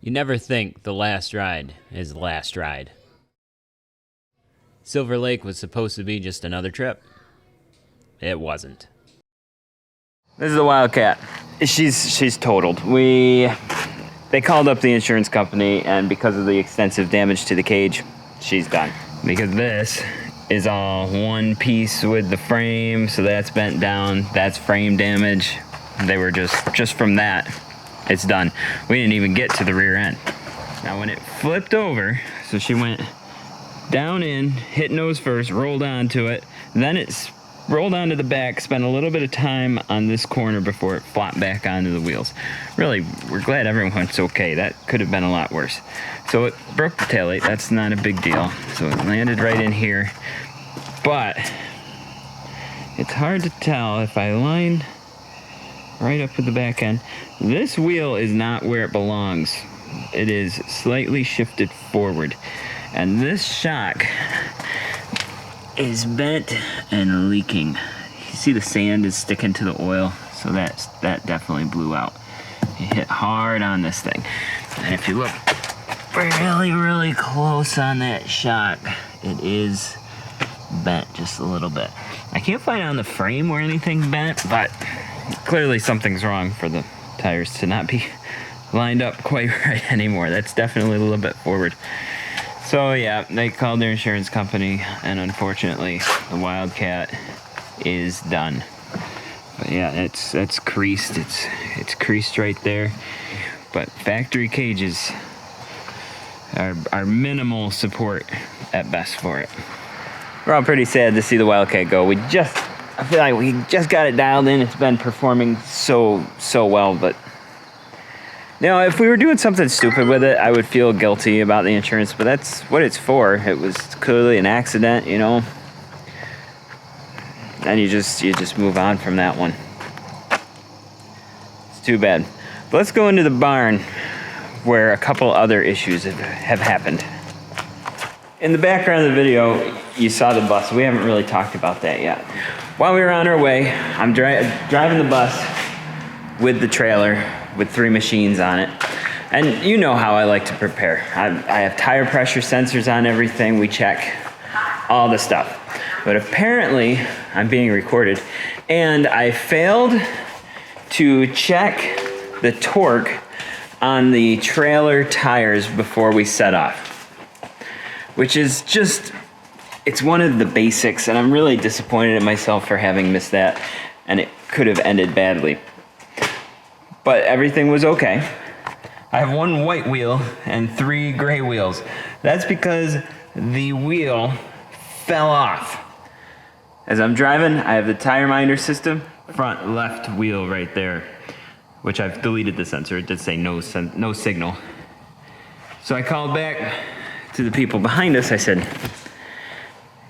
You never think the last ride is the last ride. Silver Lake was supposed to be just another trip. It wasn't. This is the Wildcat. She's totaled. They called up the insurance company, and because of the extensive damage to the cage, she's done. Because this is all one piece with the frame, so that's bent down. That's frame damage. They were just from that, it's done. We didn't even get to the rear end. Now when it flipped over, so she went down in, hit nose first, rolled onto it, then it's rolled onto the back, spent a little bit of time on this corner before it flopped back onto the wheels. Really, we're glad everyone's okay. That could have been a lot worse. So it broke the taillight. That's not a big deal. So it landed right in here. But it's hard to tell if I line right up with the back end. This wheel is not where it belongs. It is slightly shifted forward. And this shock is bent and leaking. You see the sand is sticking to the oil, so that definitely blew out. It hit hard on this thing. And if you look really close on that shock, it is bent just a little bit. I can't find on the frame where anything bent, but clearly something's wrong for the tires to not be lined up quite right anymore. That's definitely a little bit forward. So yeah, they called their insurance company, and unfortunately, the Wildcat is done. But yeah, it's creased. It's creased right there. But factory cages are minimal support at best for it. We're all pretty sad to see the Wildcat go. I feel like we just got it dialed in. It's been performing so well, but you know, if we were doing something stupid with it, I would feel guilty about the insurance, but that's what it's for. It was clearly an accident, you know. And you just move on from that one. It's too bad. But let's go into the barn where a couple other issues have happened. In the background of the video, you saw the bus. We haven't really talked about that yet. While we were on our way, I'm driving the bus with the trailer with 3 machines on it. And you know how I like to prepare. I have tire pressure sensors on everything. We check all the stuff. But apparently, I'm being recorded, and I failed to check the torque on the trailer tires before we set off. Which is it's one of the basics, and I'm really disappointed in myself for having missed that, and it could have ended badly. But everything was okay. I have 1 white wheel and 3 gray wheels. That's because the wheel fell off. As I'm driving, I have the tire minder system, front left wheel right there, which I've deleted the sensor. It did say no signal. So I called back to the people behind us. I said,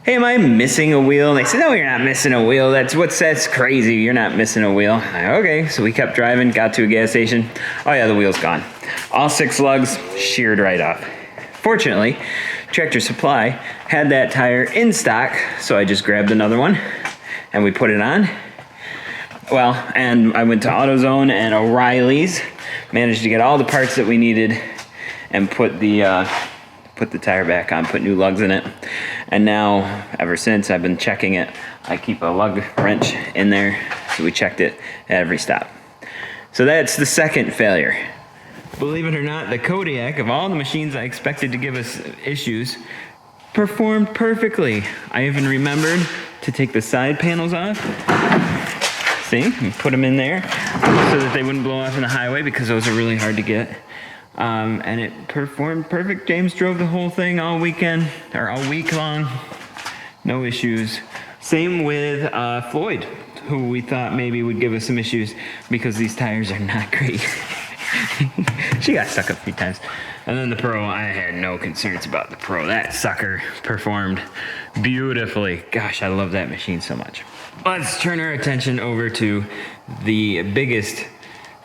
hey, am I missing a wheel? And they said, no, you're not missing a wheel. That's crazy. You're not missing a wheel. I, okay, so we kept driving, got to a gas station. Oh yeah, the wheel's gone. All 6 lugs sheared right off. Fortunately, Tractor Supply had that tire in stock, so I just grabbed another one and we put it on. Well, and I went to AutoZone and O'Reilly's, managed to get all the parts that we needed and put the tire back on, put new lugs in it. And now, ever since I've been checking it, I keep a lug wrench in there, so we checked it at every stop. So that's the second failure. Believe it or not, the Kodiak, of all the machines I expected to give us issues, performed perfectly. I even remembered to take the side panels off. See, and put them in there so that they wouldn't blow off in the highway, because those are really hard to get. And it performed perfect. James drove the whole thing all weekend, or all week long. No issues. Same with Floyd, who we thought maybe would give us some issues because these tires are not great. She got stuck a few times. And then the Pro, I had no concerns about the Pro. That sucker performed beautifully. Gosh, I love that machine so much. Let's turn our attention over to the biggest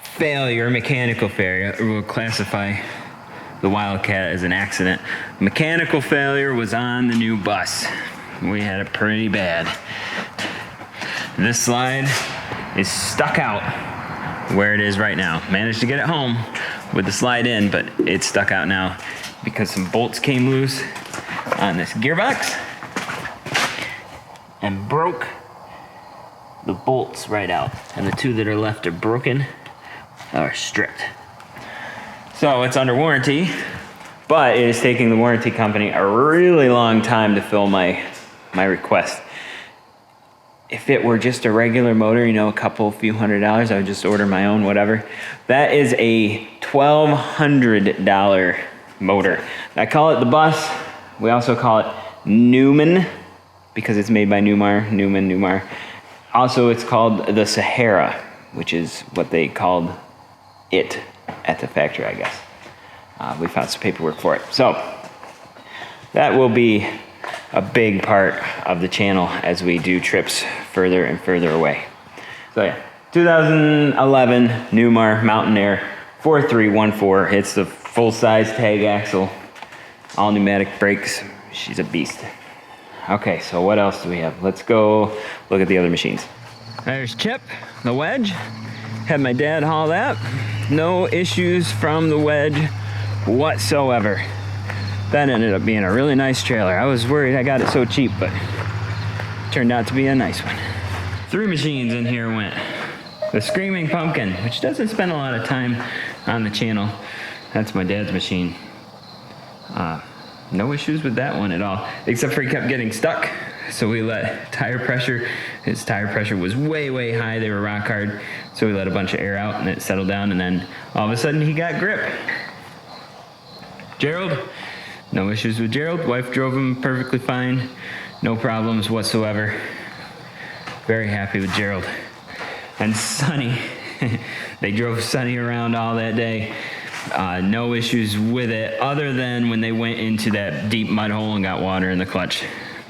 failure, mechanical failure. We'll classify the Wildcat as an accident. Mechanical failure was on the new bus. We had it pretty bad. This slide is stuck out where it is right now. Managed to get it home, with the slide in, but it's stuck out now because some bolts came loose on this gearbox and broke the bolts right out. And the two that are left are broken, are stripped. So it's under warranty, but it is taking the warranty company a really long time to fill my request. If it were just a regular motor, you know, a few $100, I would just order my own, whatever. That is a $1,200 motor. I call it the bus. We also call it Newman because it's made by Newmar. Also, it's called the Sahara, which is what they called it at the factory, I guess. We found some paperwork for it. So that will be a big part of the channel as we do trips further and further away. So yeah, 2011 Newmar Mountaineer 4314. It's the full-size tag axle, all pneumatic brakes. She's a beast. Okay, so what else do we have? Let's go look at the other machines. There's Chip, the wedge. Had my dad haul that. No issues from the wedge whatsoever. That ended up being a really nice trailer. I was worried I got it so cheap, but it turned out to be a nice one. 3 machines in here went. The Screaming Pumpkin, which doesn't spend a lot of time on the channel. That's my dad's machine. No issues with that one at all, except for he kept getting stuck. So we let tire pressure, his tire pressure was way, way high. They were rock hard. So we let a bunch of air out and it settled down, and then all of a sudden he got grip. Gerald, no issues with Gerald. Wife drove him perfectly fine. No problems whatsoever. Very happy with Gerald. And Sonny, they drove Sonny around all that day. No issues with it other than when they went into that deep mud hole and got water in the clutch.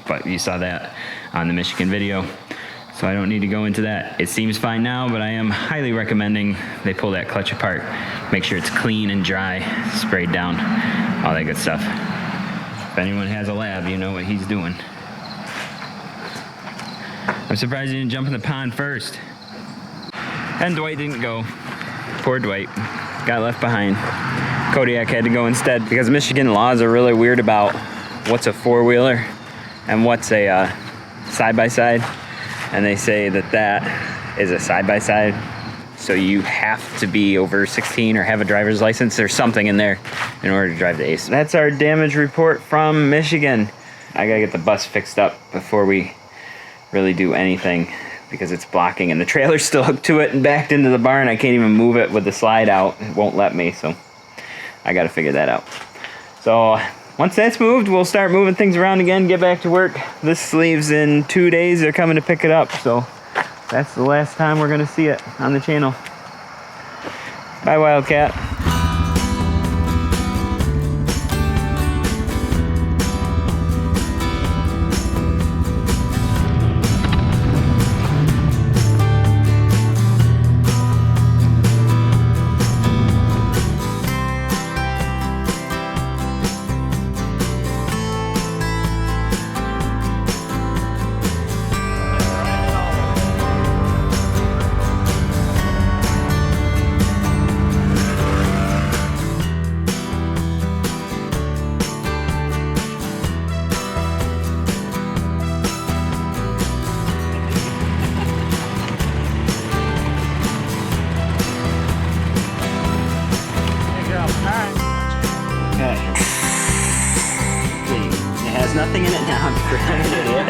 But you saw that on the Michigan video. So I don't need to go into that. It seems fine now, but I am highly recommending they pull that clutch apart. Make sure it's clean and dry, sprayed down, all that good stuff. If anyone has a lab, you know what he's doing. I'm surprised he didn't jump in the pond first. And Dwight didn't go. Poor Dwight. Got left behind. Kodiak had to go instead because Michigan laws are really weird about what's a four-wheeler and what's a side-by-side. And they say that that is a side-by-side. So you have to be over 16 or have a driver's license. There's something in there in order to drive the Ace. That's our damage report from Michigan. I gotta get the bus fixed up before we really do anything because it's blocking and the trailer's still hooked to it and backed into the barn. I can't even move it with the slide out. It won't let me, so I gotta figure that out. So once that's moved, we'll start moving things around again, get back to work. This leaves in 2 days. They're coming to pick it up, so that's the last time we're gonna see it on the channel. Bye, Wildcat. Nothing in it now. I'm an idiot.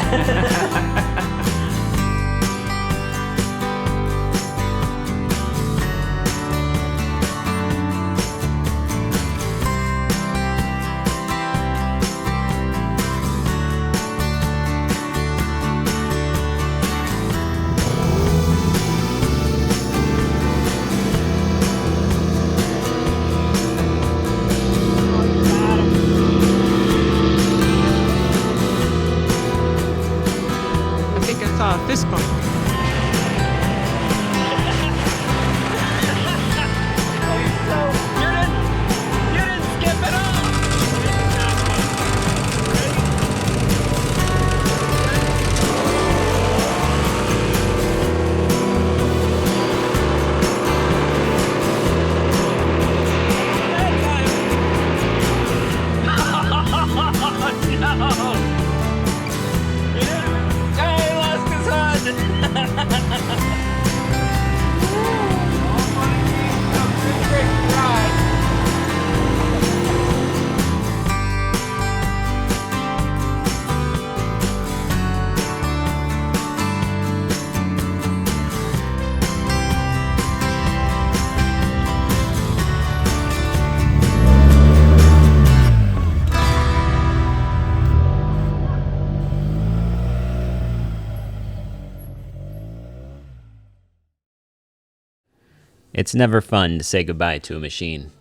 It's never fun to say goodbye to a machine.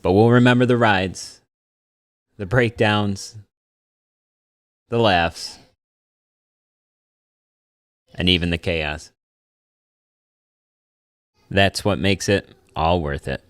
But we'll remember the rides, the breakdowns, the laughs, and even the chaos. That's what makes it all worth it.